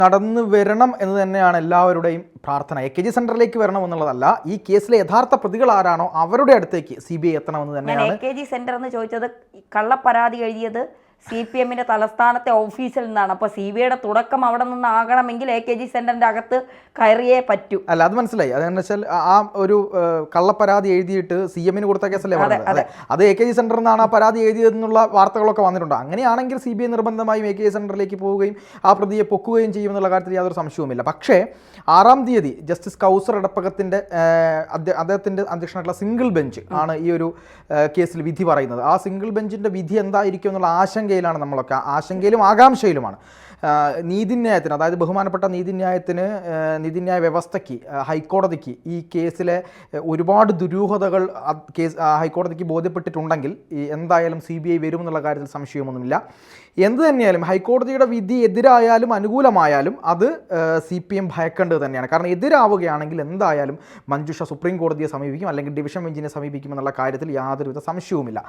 നടന്നു വരണം എന്ന് തന്നെയാണ് എല്ലാവരുടെയും പ്രാർത്ഥന. AKG സെന്ററിലേക്ക് വരണം എന്നുള്ളതല്ല, ഈ കേസിലെ യഥാർത്ഥ പ്രതികൾ ആരാണോ അവരുടെ അടുത്തേക്ക് CBI എത്തണമെന്ന് തന്നെയാണ്. AKG സെന്റർ എന്ന് ചോദിച്ചത് കള്ളപ്പരാതി എഴുതിയത് CPM-ന്റെ തലസ്ഥാനത്തെ ഓഫീസിൽ നിന്നാണ്. അപ്പോൾ CBIയുടെ തുടക്കം അവിടെ നിന്നാകണമെങ്കിൽ AKG സെന്ററിന്റെ അകത്ത് കയറിയേ പറ്റൂ. അല്ല, അത് മനസ്സിലായി. അതെന്ന് വെച്ചാൽ ആ ഒരു കള്ളപ്പരാതി എഴുതിയിട്ട് CM-ന് കൊടുത്ത കേസല്ലേ പറഞ്ഞത്. അത് AKG സെന്ററിൽ നിന്നാണ് ആ പരാതി എഴുതിയതെന്നുള്ള വാർത്തകളൊക്കെ വന്നിട്ടുണ്ട്. അങ്ങനെയാണെങ്കിൽ CBI നിർബന്ധമായും AKG സെന്ററിലേക്ക് പോവുകയും ആ പ്രതിയെ പൊക്കുകയും ചെയ്യുമെന്നുള്ള കാര്യത്തിൽ യാതൊരു സംശയവുമില്ല. പക്ഷേ 6-ാം തീയതി ജസ്റ്റിസ് കൗസർ എടപ്പകത്തിൻ്റെ അദ്ദേഹത്തിൻ്റെ അധ്യക്ഷനായിട്ടുള്ള സിംഗിൾ ബെഞ്ച് ആണ് ഈ ഒരു കേസിൽ വിധി പറയുന്നത്. ആ സിംഗിൾ ബെഞ്ചിൻ്റെ വിധി എന്തായിരിക്കും എന്നുള്ള ആശങ്കയിലാണ് നമ്മളൊക്കെ. ആശങ്കയിലും ആകാംക്ഷയിലുമാണ്. നീതിന്യായത്തിന്, അതായത് ബഹുമാനപ്പെട്ട നീതിന്യായ വ്യവസ്ഥയ്ക്ക്, ഹൈക്കോടതിക്ക് ഈ കേസിലെ ഒരുപാട് ദുരൂഹതകൾ ഹൈക്കോടതിക്ക് ബോധ്യപ്പെട്ടിട്ടുണ്ടെങ്കിൽ എന്തായാലും CBI വരുമെന്നുള്ള കാര്യത്തിൽ സംശയമൊന്നുമില്ല. എന്ത് തന്നെയായാലും ഹൈക്കോടതിയുടെ വിധി എതിരായാലും അനുകൂലമായാലും അത് CPM ഭയക്കേണ്ടത് തന്നെയാണ്. കാരണം എതിരാവുകയാണെങ്കിൽ എന്തായാലും മഞ്ജുഷ സുപ്രീം കോടതിയെ സമീപിക്കും, അല്ലെങ്കിൽ ഡിവിഷൻ ബെഞ്ചിനെ സമീപിക്കുമെന്നുള്ള കാര്യത്തിൽ യാതൊരുവിധ സംശയവുമില്ല.